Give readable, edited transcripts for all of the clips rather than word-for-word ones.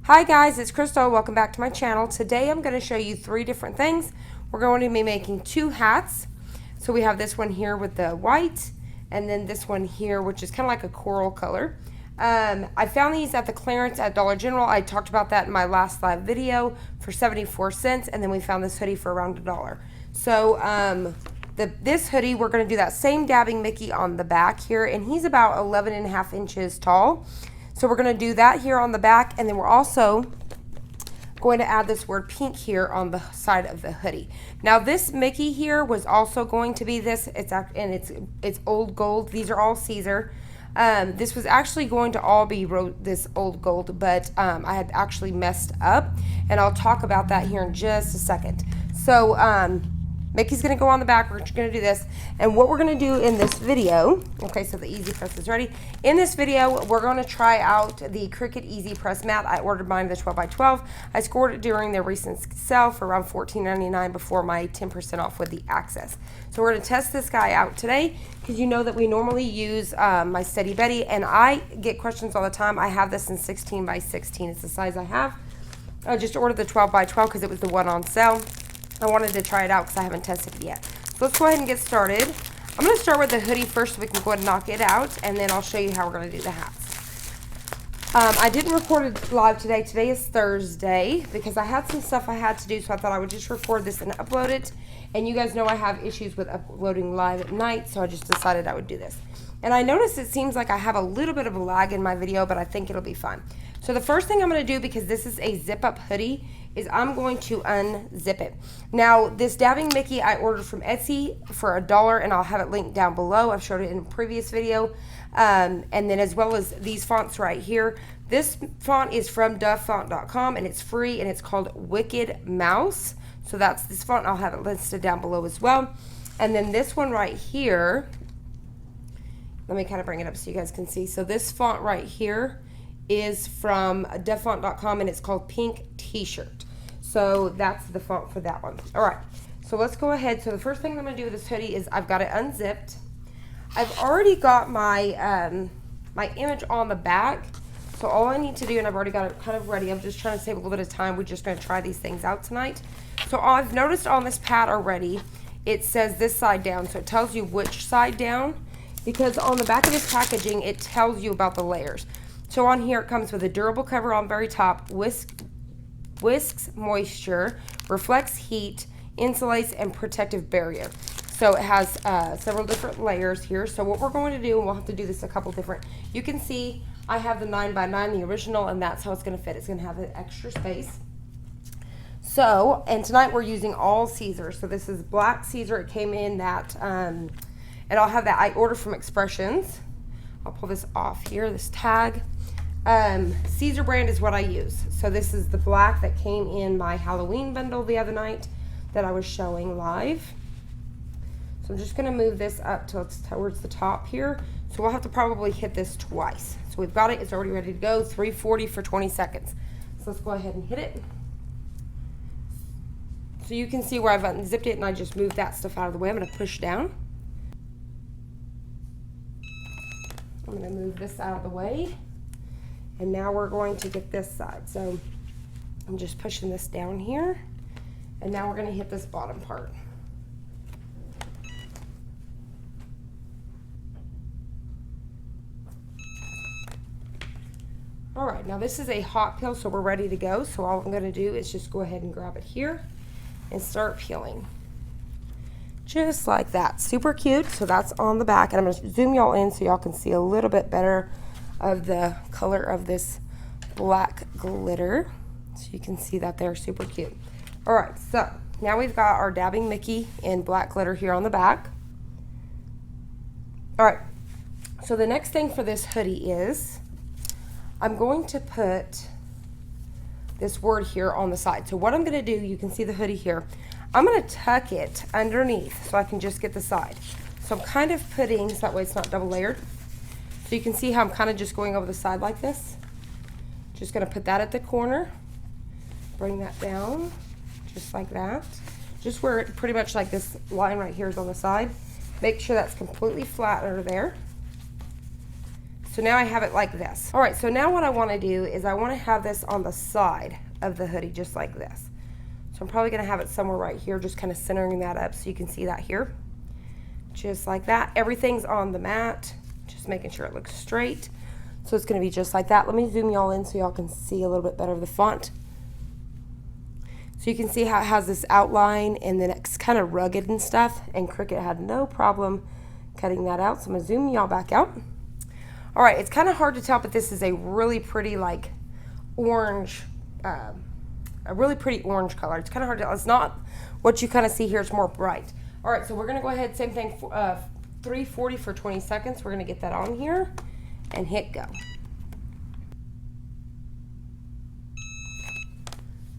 Hi guys, it's Crystal. Welcome back to my channel. Today I'm going to show you 3 different things. We're going to be making 2 hats. So we have this one here with the white, and then this one here, which is kind of like a coral color. I found these at the clearance at Dollar General. I talked about that in my last live video for 74 cents, and then we found this hoodie for around $1. So this hoodie, we're going to do that same dabbing Mickey on the back here, and he's about 11.5 inches tall. So we're going to do that here on the back, and then we're also going to add this word pink here on the side of the hoodie. Now this Mickey here was also going to be this, it's old gold. These are all Caesar. This was actually going to all be this old gold, but I had actually messed up, and I'll talk about that here in just a second. So Mickey's going to go on the back. We're going to do this. And what we're going to do in this video, okay, so the Easy Press is ready. In this video, we're going to try out the Cricut Easy Press mat. I ordered mine, the 12x12. I scored it during their recent sale for around $14.99 before my 10% off with the Access. So we're going to test this guy out today because you know that we normally use my Steady Betty, and I get questions all the time. I have this in 16x16. It's the size I have. I just ordered the 12x12 because it was the one on sale. I wanted to try it out because I haven't tested it yet. So let's go ahead and get started. I'm going to start with the hoodie first so we can go ahead and knock it out, and then I'll show you how we're going to do the hats. I didn't record it live today. Today is Thursday because I had some stuff I had to do, so I thought I would just record this and upload it. And you guys know I have issues with uploading live at night, so I just decided I would do this. And I noticed it seems like I have a little bit of a lag in my video, but I think it'll be fine. So the first thing I'm going to do, because this is a zip-up hoodie, is I'm going to unzip it. Now, this dabbing Mickey I ordered from Etsy for $1, and I'll have it linked down below. I've showed it in a previous video. And then as well as these fonts right here. This font is from duffont.com, and it's free, and it's called Wicked Mouse. So that's this font. I'll have it listed down below as well. And then this one right here, let me kind of bring it up so you guys can see. So this font right here is from duffont.com, and it's called Pink T-shirt. So that's the font for that one. All right, so let's go ahead. So the first thing I'm going to do with this hoodie is I've got it unzipped. I've already got my my image on the back. So all I need to do, and I've already got it kind of ready. I'm just trying to save a little bit of time. We're just going to try these things out tonight. So I've noticed on this pad already, it says this side down. So it tells you which side down, because on the back of this packaging, it tells you about the layers. So on here, it comes with a durable cover on the very top, whisks moisture, reflects heat, insulates, and protective barrier. So it has several different layers here. So what we're going to do, and we'll have to do this a couple different, you can see I have the 9x9, the original, and that's how it's going to fit. It's going to have an extra space. So, and tonight we're using all Caesar. So this is black Caesar. It came in that, and I'll have that I ordered from Expressions. I'll pull this off here, this tag. Caesar brand is what I use. So this is the black that came in my Halloween bundle the other night that I was showing live. So I'm just going to move this up till it's towards the top here. So we'll have to probably hit this twice. So we've got it. It's already ready to go. 340 for 20 seconds. So let's go ahead and hit it. So you can see where I've unzipped it, and I just moved that stuff out of the way. I'm going to push down. I'm going to move this out of the way. And now we're going to get this side. So I'm just pushing this down here. And now we're going to hit this bottom part. All right, now this is a hot peel, so we're ready to go. So all I'm going to do is just go ahead and grab it here and start peeling. Just like that. Super cute. So that's on the back. And I'm going to zoom y'all in so y'all can see a little bit better of the color of this black glitter. So you can see that they're super cute. All right, so now we've got our dabbing Mickey in black glitter here on the back. All right, so the next thing for this hoodie is I'm going to put this word here on the side. So what I'm going to do, you can see the hoodie here. I'm going to tuck it underneath so I can just get the side. So I'm kind of putting, so that way it's not double layered. So you can see how I'm kind of just going over the side like this. Just going to put that at the corner. Bring that down just like that. Just where it pretty much like this line right here is on the side. Make sure that's completely flat under there. So now I have it like this. All right, so now what I want to do is I want to have this on the side of the hoodie, just like this. So I'm probably going to have it somewhere right here, just kind of centering that up so you can see that here. Just like that. Everything's on the mat, just making sure it looks straight. So it's going to be just like that. Let me zoom y'all in so y'all can see a little bit better of the font. So you can see how it has this outline and then it's kind of rugged and stuff, and Cricut had no problem cutting that out. So I'm going to zoom y'all back out. All right, it's kind of hard to tell, but this is a really pretty like orange, a really pretty orange color. It's kind of hard to tell. It's not what you kind of see here. It's more bright. All right, so we're going to go ahead, same thing, 340 for 20 seconds. We're going to get that on here and hit go.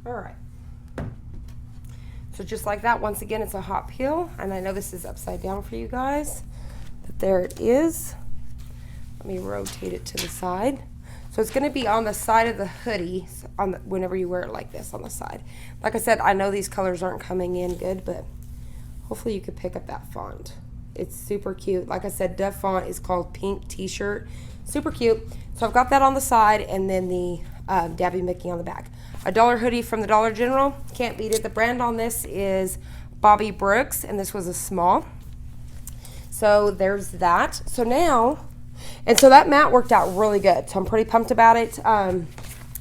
All right. So just like that, once again, it's a hot peel, and I know this is upside down for you guys, but there it is. Let me rotate it to the side. So it's going to be on the side of the hoodie whenever you wear it like this on the side. Like I said, I know these colors aren't coming in good, but hopefully you could pick up that font. It's super cute. Like I said, the font is called Pink T-shirt. Super cute. So I've got that on the side, and then the Dabby Mickey on the back. A $1 hoodie from the Dollar General. Can't beat it. The brand on this is Bobby Brooks, and this was a small. So there's that. So now, and so that mat worked out really good. So I'm pretty pumped about it.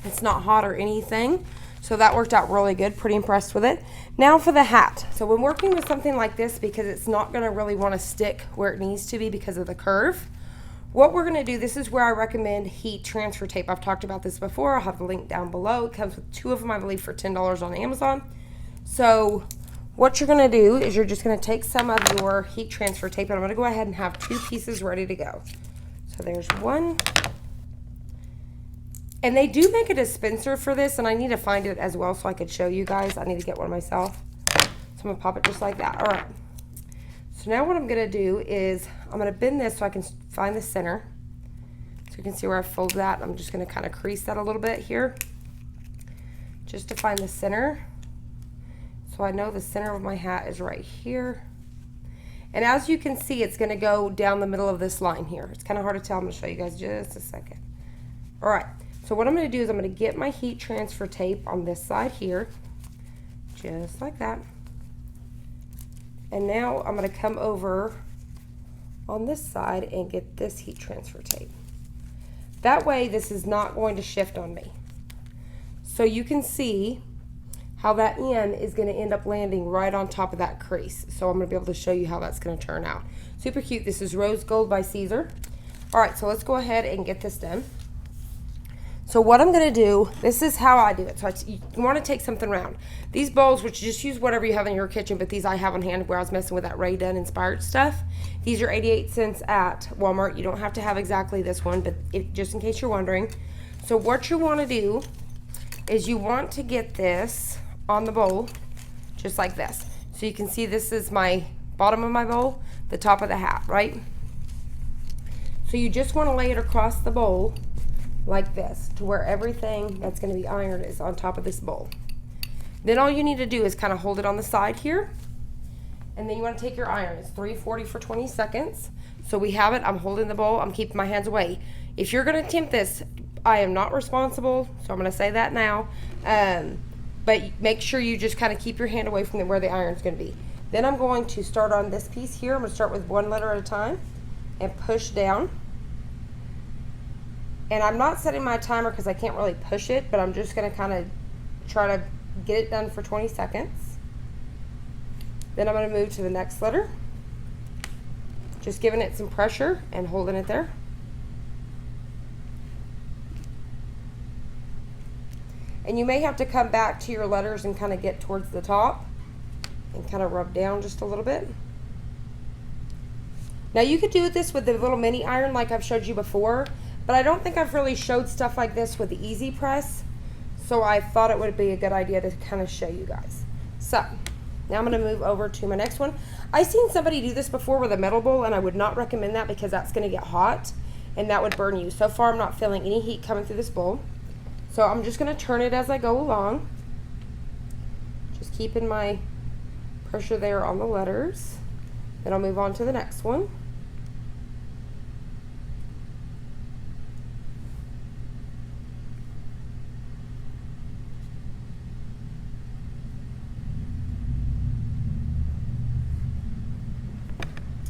It's not hot or anything. So that worked out really good. Pretty impressed with it. Now for the hat. So when working with something like this, because it's not going to really want to stick where it needs to be because of the curve, what we're going to do, this is where I recommend heat transfer tape. I've talked about this before. I'll have the link down below. It comes with 2 of them, I believe, for $10 on Amazon. So what you're going to do is you're just going to take some of your heat transfer tape, and I'm going to go ahead and have 2 pieces ready to go. So there's one. And they do make a dispenser for this, and I need to find it as well so I could show you guys. I need to get one myself. So I'm going to pop it just like that. All right. So now what I'm going to do is I'm going to bend this so I can find the center. So you can see where I fold that. I'm just going to kind of crease that a little bit here just to find the center. So I know the center of my hat is right here. And as you can see, it's going to go down the middle of this line here. It's kind of hard to tell. I'm going to show you guys just a second. All right. So what I'm going to do is I'm going to get my heat transfer tape on this side here, just like that. And now I'm going to come over on this side and get this heat transfer tape. That way this is not going to shift on me. So you can see how that end is going to end up landing right on top of that crease. So I'm going to be able to show you how that's going to turn out. Super cute. This is Rose Gold by Caesar. All right, so let's go ahead and get this done. So what I'm going to do, this is how I do it. So you want to take something round. These bowls, which just use whatever you have in your kitchen, but these I have on hand where I was messing with that Ray Dunn inspired stuff. These are 88 cents at Walmart. You don't have to have exactly this one, but just in case you're wondering. So what you want to do is you want to get this on the bowl, just like this. So you can see this is my bottom of my bowl, the top of the hat, right? So you just want to lay it across the bowl like this, to where everything that's going to be ironed is on top of this bowl. Then all you need to do is kind of hold it on the side here, and then you want to take your iron. It's 340 for 20 seconds. So we have it. I'm holding the bowl. I'm keeping my hands away. If you're going to attempt this, I am not responsible, so I'm going to say that now. But make sure you just kind of keep your hand away from where the iron's going to be. Then I'm going to start on this piece here. I'm going to start with 1 letter at a time and push down. And I'm not setting my timer because I can't really push it, but I'm just going to kind of try to get it done for 20 seconds. Then I'm going to move to the next letter, just giving it some pressure and holding it there. And you may have to come back to your letters and kind of get towards the top and kind of rub down just a little bit. Now you could do this with the little mini iron like I've showed you before, but I don't think I've really showed stuff like this with the Easy Press, so I thought it would be a good idea to kind of show you guys. So now I'm going to move over to my next one. I've seen somebody do this before with a metal bowl, and I would not recommend that because that's going to get hot and that would burn you. So far I'm not feeling any heat coming through this bowl. So I'm just going to turn it as I go along, just keeping my pressure there on the letters. Then I'll move on to the next one.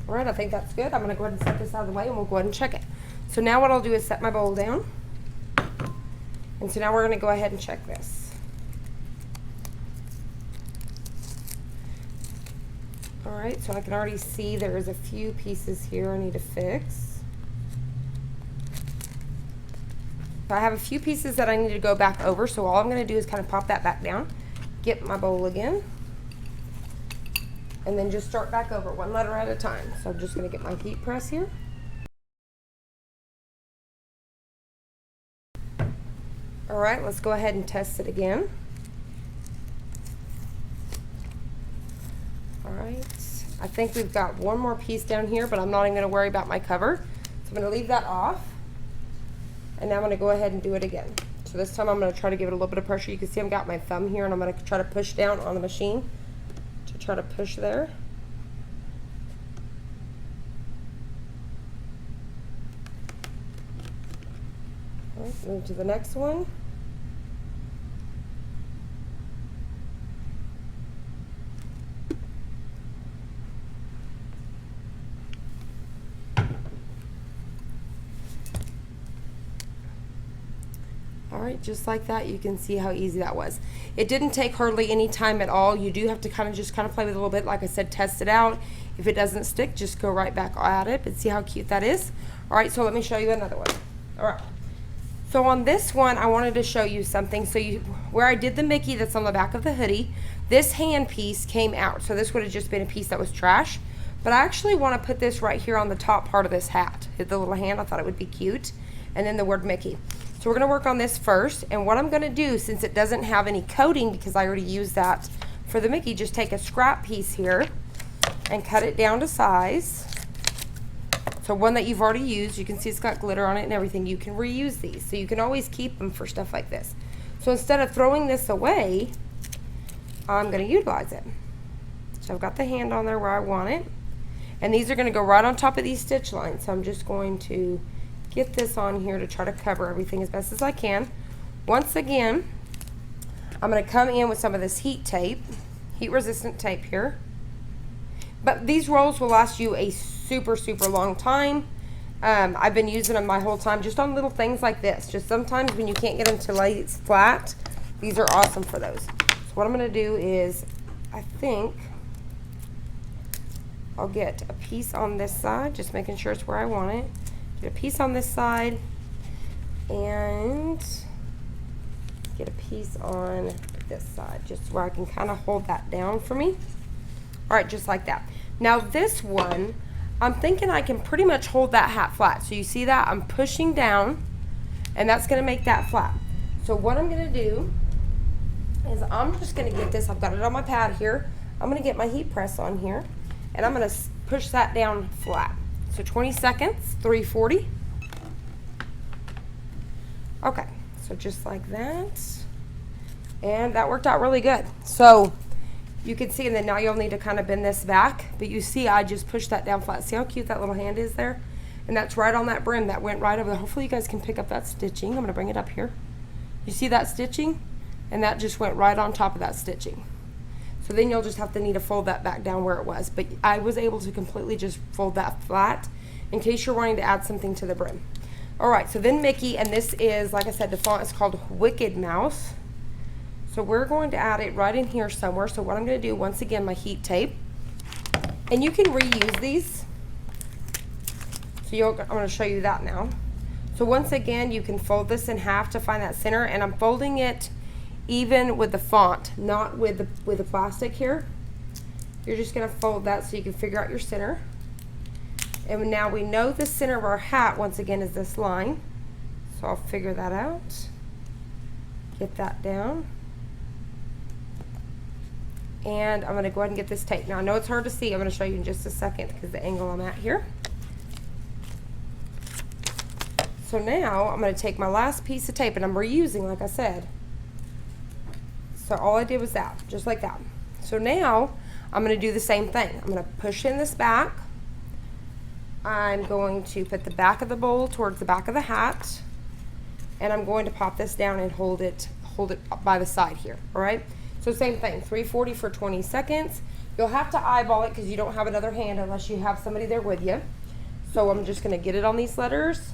All right, I think that's good. I'm gonna go ahead and set this out of the way and we'll go ahead and check it. So now what I'll do is set my bowl down. And so now we're gonna go ahead and check this. All right, so I can already see there's a few pieces here I need to fix. So I have a few pieces that I need to go back over, so all I'm gonna do is kind of pop that back down, get my bowl again, and then just start back over one letter at a time. So I'm just gonna get my heat press here. All right, let's go ahead and test it again. All right, I think we've got one more piece down here, but I'm not even gonna worry about my cover. So I'm gonna leave that off. And now I'm gonna go ahead and do it again. So this time I'm gonna try to give it a little bit of pressure. You can see I've got my thumb here and I'm gonna try to push down on the machine to try to push there. All right, move to the next one. All right, just like that, you can see how easy that was. It didn't take hardly any time at all. You do have to kind of play with it a little bit. Like I said, test it out. If it doesn't stick, just go right back at it, but see how cute that is. All right, so let me show you another one. All right, so on this one, I wanted to show you something. So where I did the Mickey that's on the back of the hoodie, this hand piece came out. So this would have just been a piece that was trash, but I actually want to put this right here on the top part of this hat. Hit the little hand, I thought it would be cute, and then the word Mickey. So we're gonna work on this first, and what I'm gonna do, since it doesn't have any coating because I already used that for the Mickey, just take a scrap piece here and cut it down to size. So one that you've already used, you can see it's got glitter on it and everything. You can reuse these, so you can always keep them for stuff like this. So instead of throwing this away, I'm gonna utilize it. So I've got the hand on there where I want it, and these are gonna go right on top of these stitch lines. So I'm just going to get this on here to try to cover everything as best as I can. Once again, I'm going to come in with some of this heat tape, heat resistant tape here. But these rolls will last you a super long time. I've been using them my whole time just on little things like this. Just sometimes when you can't get them to lay flat, these are awesome for those. So what I'm going to do is, I think I'll get a piece on this side, just making sure it's where I want it. Get a piece on this side and get a piece on this side, just where I can kind of hold that down for me. All right, just like that. Now this one, I'm thinking I can pretty much hold that hat flat. So you see that? I'm pushing down, and that's gonna make that flat. So what I'm gonna do is I'm just gonna get this, I've got it on my pad here. I'm gonna get my heat press on here, and I'm gonna push that down flat. So 20 seconds, 340. Okay, so just like that. And that worked out really good. So you can see, and then now you'll need to kind of bend this back, but you see I just pushed that down flat. See how cute that little hand is there? And that's right on that brim. That went right over there. Hopefully you guys can pick up that stitching. I'm gonna bring it up here. You see that stitching? And that just went right on top of that stitching. So then you'll just have to need to fold that back down where it was. But I was able to completely just fold that flat in case you're wanting to add something to the brim. All right, so then Mickey, and this is, like I said, the font is called Wicked Mouse. So we're going to add it right in here somewhere. So what I'm gonna do, once again, my heat tape. And you can reuse these. So I'm gonna show you that now. So once again, you can fold this in half to find that center, and I'm folding it even with the font, not with the plastic here. You're just gonna fold that so you can figure out your center. And now we know the center of our hat, once again, is this line. So I'll figure that out. Get that down. And I'm gonna go ahead and get this tape. Now I know it's hard to see, I'm gonna show you in just a second because the angle I'm at here. So now I'm gonna take my last piece of tape, and I'm reusing, like I said. So all I did was that, just like that. So now I'm gonna do the same thing. I'm gonna push in this back. I'm going to put the back of the bowl towards the back of the hat, and I'm going to pop this down and hold it by the side here, all right? So same thing, 340 for 20 seconds. You'll have to eyeball it because you don't have another hand unless you have somebody there with you. So I'm just gonna get it on these letters.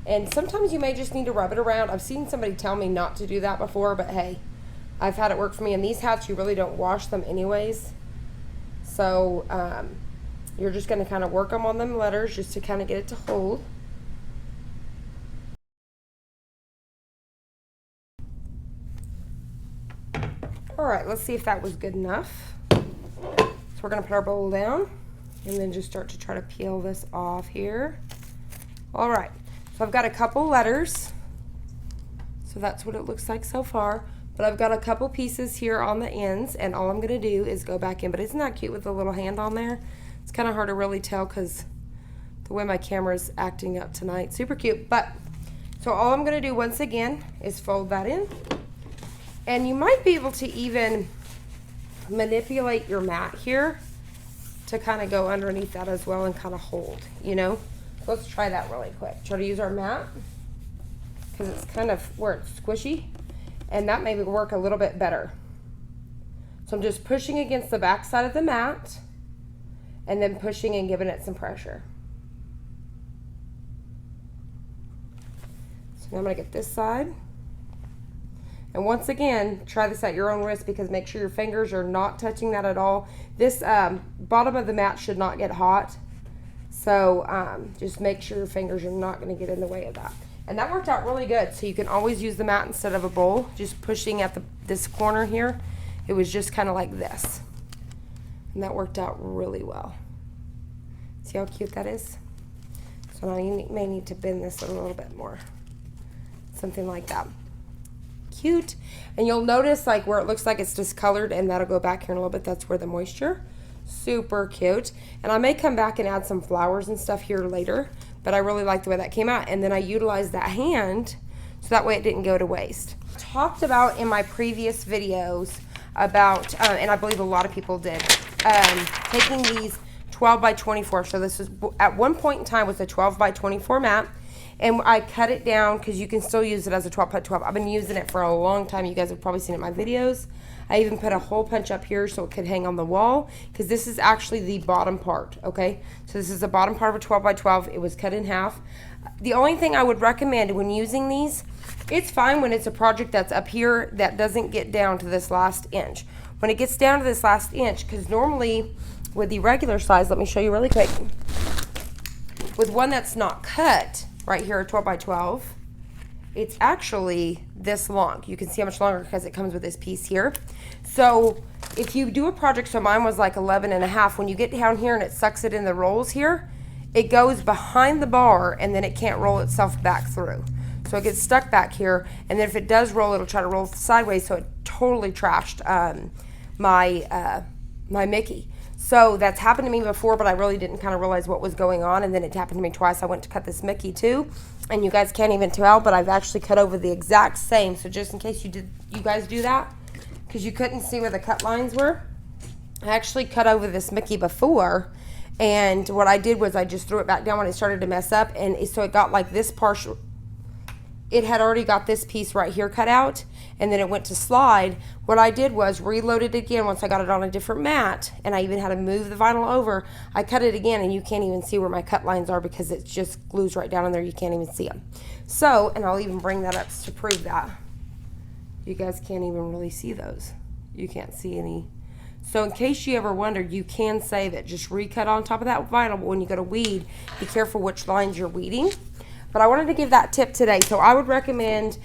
And sometimes you may just need to rub it around. I've seen somebody tell me not to do that before, but hey, I've had it work for me. And these hats, you really don't wash them anyways. So you're just gonna kind of work them on them letters just to kind of get it to hold. All right, let's see if that was good enough. So we're gonna put our bowl down and then just start to try to peel this off here. All right, so I've got a couple letters. So that's what it looks like so far. But I've got a couple pieces here on the ends, and all I'm gonna do is go back in. But isn't that cute with the little hand on there? It's kind of hard to really tell because the way my camera is acting up tonight. Super cute. But so all I'm gonna do once again is fold that in. And you might be able to even manipulate your mat here to kind of go underneath that as well and kind of hold, you know? So let's try that really quick. Try to use our mat because it's kind of where it's squishy, and that may work a little bit better. So I'm just pushing against the back side of the mat and then pushing and giving it some pressure. So now I'm gonna get this side. And once again, try this at your own risk because make sure your fingers are not touching that at all. This bottom of the mat should not get hot. So just make sure your fingers are not going to get in the way of that. And that worked out really good. So you can always use the mat instead of a bowl. Just pushing at this corner here. It was just kind of like this. And that worked out really well. See how cute that is? So now you may need to bend this a little bit more. Something like that. Cute. And you'll notice like where it looks like it's discolored, and that'll go back here in a little bit. That's where the moisture. Super cute. And I may come back and add some flowers and stuff here later, but I really like the way that came out. And then I utilized that hand so that way it didn't go to waste. I talked about in my previous videos about, and I believe a lot of people did, taking these 12 by 24. So this was at one point in time was a 12 by 24 mat. And I cut it down because you can still use it as a 12 by 12. I've been using it for a long time. You guys have probably seen it in my videos. I even put a hole punch up here so it could hang on the wall because this is actually the bottom part, okay? So this is the bottom part of a 12 by 12. It was cut in half. The only thing I would recommend when using these, it's fine when it's a project that's up here that doesn't get down to this last inch. When it gets down to this last inch, because normally with the regular size, let me show you really quick. With one that's not cut, right here, a 12 by 12, it's actually this long. You can see how much longer because it comes with this piece here. So if you do a project, so mine was like 11 and a half, when you get down here and it sucks it in the rolls here, it goes behind the bar and then it can't roll itself back through. So it gets stuck back here, and then if it does roll, it'll try to roll sideways, so it totally trashed my Mickey. So that's happened to me before, but I really didn't kind of realize what was going on, and then it happened to me twice. I went to cut this Mickey too, and you guys can't even tell, but I've actually cut over the exact same. So just in case you guys do that, because you couldn't see where the cut lines were, I actually cut over this Mickey before, and what I did was I just threw it back down when it started to mess up, and so it got like this partial. It had already got this piece right here cut out, and then it went to slide. What I did was reload it again once I got it on a different mat, and I even had to move the vinyl over. I cut it again, and you can't even see where my cut lines are because it just glues right down in there. You can't even see them. So, and I'll even bring that up to prove that. You guys can't even really see those. You can't see any. So in case you ever wondered, you can save it. Just recut on top of that vinyl, but when you go to weed, be careful which lines you're weeding. But I wanted to give that tip today. So I would recommend,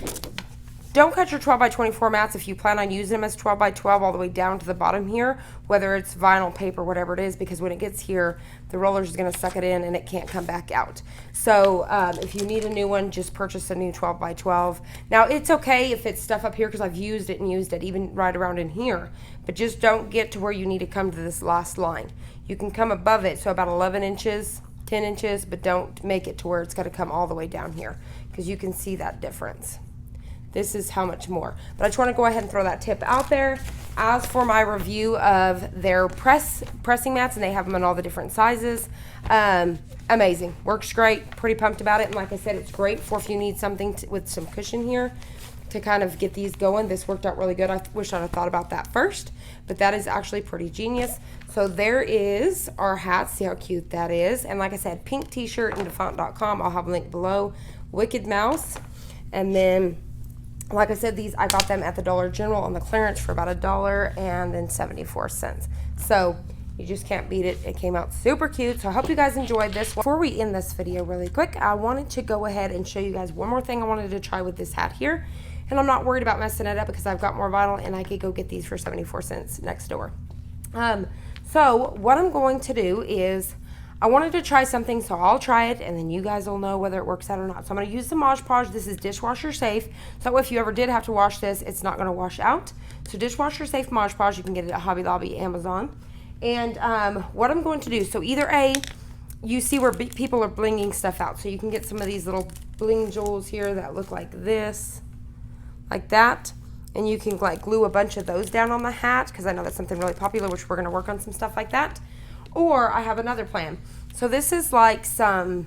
don't cut your 12 by 24 mats if you plan on using them as 12 by 12 all the way down to the bottom here, whether it's vinyl, paper, whatever it is, because when it gets here, the roller is going to suck it in and it can't come back out. So if you need a new one, just purchase a new 12 by 12. Now it's okay if it's stuff up here because I've used it, even right around in here, but just don't get to where you need to come to this last line. You can come above it, so about 11 inches. 10 inches, but don't make it to where it's got to come all the way down here because you can see that difference. This is how much more. But I just want to go ahead and throw that tip out there. As for my review of their pressing mats, and they have them in all the different sizes, amazing. Works great. Pretty pumped about it. And like I said, it's great for if you need something with some cushion here to kind of get these going. This worked out really good. I wish I'd have thought about that first, but that is actually pretty genius. So there is our hat. See how cute that is. And like I said, pink t-shirt and defont.com. I'll have a link below. Wicked Mouse. And then, like I said, these I got them at the Dollar General on the clearance for about $1 and then 74 cents. So you just can't beat it. It came out super cute. So I hope you guys enjoyed this. Before we end this video really quick, I wanted to go ahead and show you guys one more thing I wanted to try with this hat here. And I'm not worried about messing it up because I've got more vinyl and I could go get these for 74 cents next door. So what I'm going to do is I wanted to try something, so I'll try it and then you guys will know whether it works out or not. So I'm going to use the Mod Podge. This is dishwasher safe. So if you ever did have to wash this, it's not going to wash out. So dishwasher safe Mod Podge, you can get it at Hobby Lobby, Amazon. And what I'm going to do, so either A, you see where people are blinging stuff out. So you can get some of these little bling jewels here that look like this, like that. And you can like glue a bunch of those down on the hat because I know that's something really popular, which we're going to work on some stuff like that. Or I have another plan. So this is like some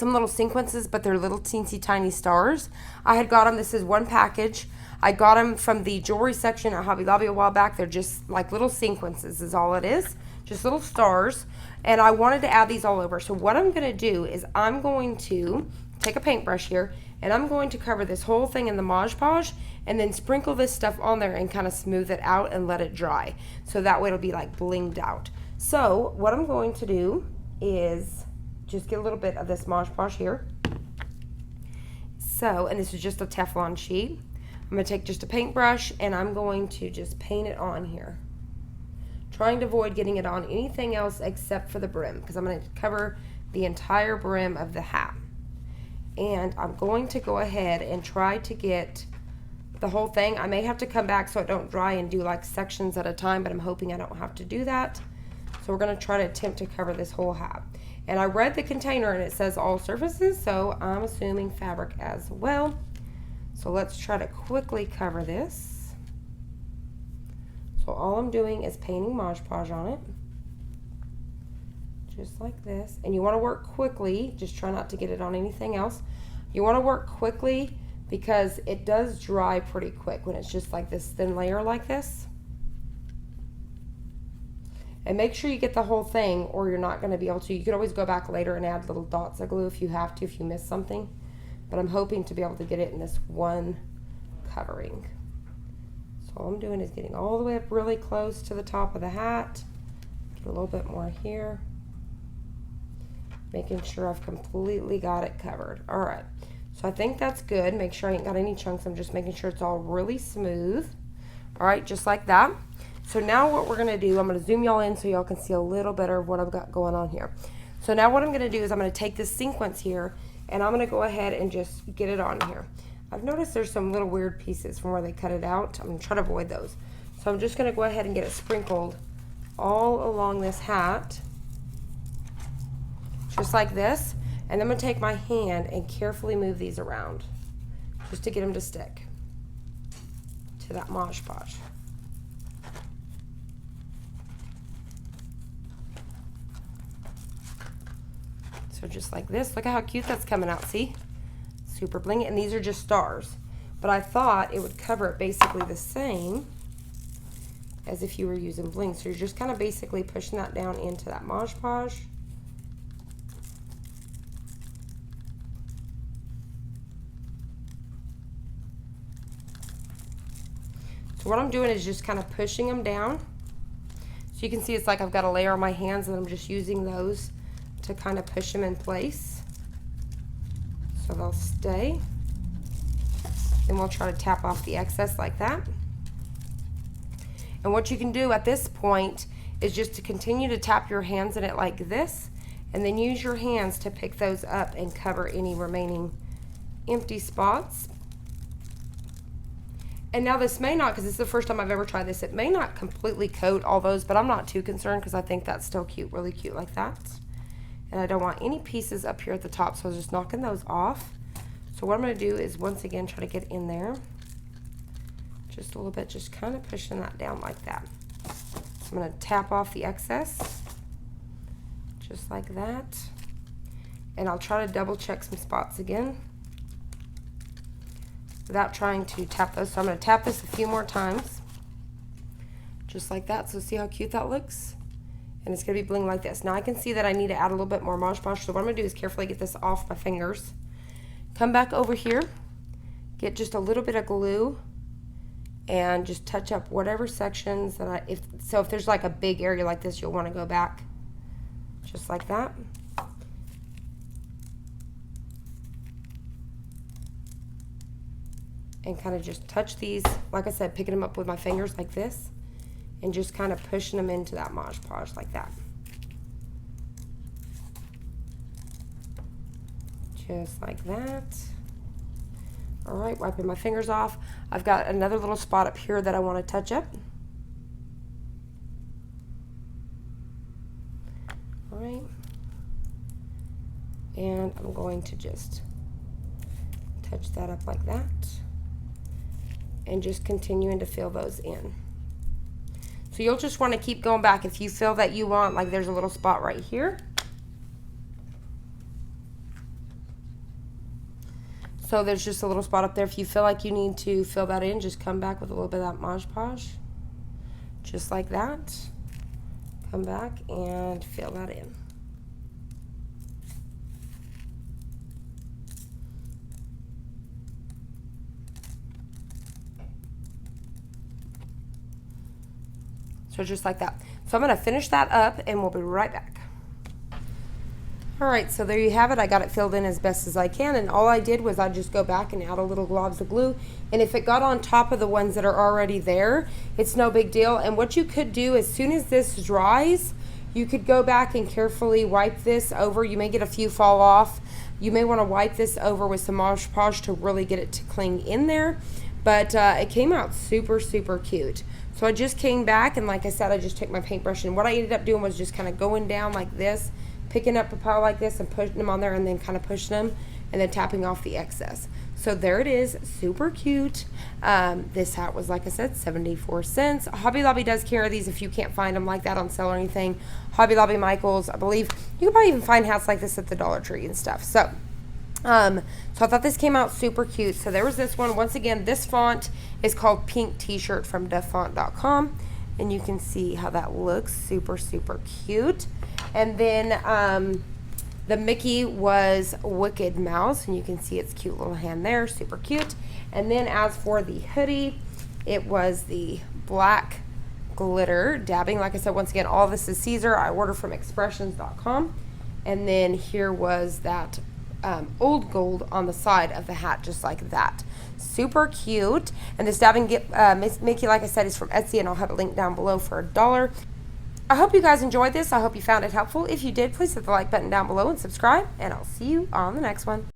little sequences, but they're little teensy tiny stars. I had got them. This is one package. I got them from the jewelry section at Hobby Lobby a while back. They're just like little sequences is all it is. Just little stars. And I wanted to add these all over. So what I'm going to do is I'm going to take a paintbrush here and I'm going to cover this whole thing in the Mod Podge and then sprinkle this stuff on there and kind of smooth it out and let it dry. So that way it'll be like blinged out. So what I'm going to do is just get a little bit of this Mod Podge here. So, and this is just a Teflon sheet. I'm going to take just a paintbrush and I'm going to just paint it on here. Trying to avoid getting it on anything else except for the brim because I'm going to cover the entire brim of the hat. And I'm going to go ahead and try to get the whole thing. I may have to come back so it don't dry and do like sections at a time, but I'm hoping I don't have to do that. So we're going to try to attempt to cover this whole hat. And I read the container and it says all surfaces, so I'm assuming fabric as well. So let's try to quickly cover this. So all I'm doing is painting Mod Podge on it. Just like this. And you want to work quickly. Just try not to get it on anything else. You want to work quickly because it does dry pretty quick when it's just like this thin layer like this. And make sure you get the whole thing or you're not going to be able to. You can always go back later and add little dots of glue if you have to, if you miss something. But I'm hoping to be able to get it in this one covering. So all I'm doing is getting all the way up really close to the top of the hat. Get a little bit more here. Making sure I've completely got it covered. All right, so I think that's good. Make sure I ain't got any chunks. I'm just making sure it's all really smooth. All right, just like that. So now what we're gonna do, I'm gonna zoom y'all in so y'all can see a little better of what I've got going on here. So now what I'm gonna do is I'm gonna take this sequence here and I'm gonna go ahead and just get it on here. I've noticed there's some little weird pieces from where they cut it out. I'm gonna try to avoid those. So I'm just gonna go ahead and get it sprinkled all along this hat. Just like this, and then I'm going to take my hand and carefully move these around just to get them to stick to that Mod Podge. So just like this, look at how cute that's coming out, see? Super blingy, and these are just stars. But I thought it would cover it basically the same as if you were using bling. So you're just kind of basically pushing that down into that Mod Podge. So what I'm doing is just kind of pushing them down. So you can see it's like I've got a layer on my hands and I'm just using those to kind of push them in place. So they'll stay. Then we'll try to tap off the excess like that. And what you can do at this point is just to continue to tap your hands in it like this and then use your hands to pick those up and cover any remaining empty spots. And now this may not, because this is the first time I've ever tried this, it may not completely coat all those, but I'm not too concerned because I think that's still cute, really cute like that. And I don't want any pieces up here at the top, so I was just knocking those off. So what I'm going to do is once again try to get in there. Just a little bit, just kind of pushing that down like that. So I'm going to tap off the excess, just like that. And I'll try to double check some spots again. without trying to tap those. So I'm going to tap this a few more times. Just like that. So see how cute that looks? And it's going to be bling like this. Now I can see that I need to add a little bit more Mod Podge. So what I'm going to do is carefully get this off my fingers. Come back over here. Get just a little bit of glue. And just touch up whatever sections that if there's like a big area like this, you'll want to go back. Just like that. And kind of just touch these, like I said, picking them up with my fingers like this. And just kind of pushing them into that Mod Podge like that. Just like that. All right, wiping my fingers off. I've got another little spot up here that I want to touch up. All right. And I'm going to just touch that up like that. And just continuing to fill those in. So you'll just want to keep going back. If you feel that you want, like there's a little spot right here. So there's just a little spot up there. If you feel like you need to fill that in, just come back with a little bit of that Mod Podge. Just like that. Come back and fill that in. So just like that. So I'm going to finish that up and we'll be right back. Alright, so there you have it. I got it filled in as best as I can, and all I did was I just go back and add a little globs of glue, and if it got on top of the ones that are already there, it's no big deal. And what you could do, as soon as this dries, you could go back and carefully wipe this over. You may get a few fall off. You may want to wipe this over with some Mod Podge to really get it to cling in there, but it came out super, super cute. So I just came back, and like I said, I just took my paintbrush, and what I ended up doing was just kind of going down like this, picking up a pile like this and putting them on there, and then kind of pushing them and then tapping off the excess. So there it is, super cute. This hat was, like I said, 74 cents. Hobby Lobby does carry these if you can't find them like that on sale or anything. Hobby Lobby, Michael's, I believe. You can probably even find hats like this at the Dollar Tree and stuff. So I thought this came out super cute. So there was this one. Once again, this font is called Pink T-Shirt from defont.com. And you can see how that looks, super, super cute. And then the Mickey was Wicked Mouse, and you can see its cute little hand there, super cute. And then as for the hoodie, it was the black glitter dabbing. Like I said, once again, all this is Caesar. I order from expressions.com. And then here was that old gold on the side of the hat, just like that. Super cute. And this dabbing Mickey, like I said, is from Etsy, and I'll have a link down below for $1. I hope you guys enjoyed this. I hope you found it helpful. If you did, please hit the like button down below and subscribe, and I'll see you on the next one.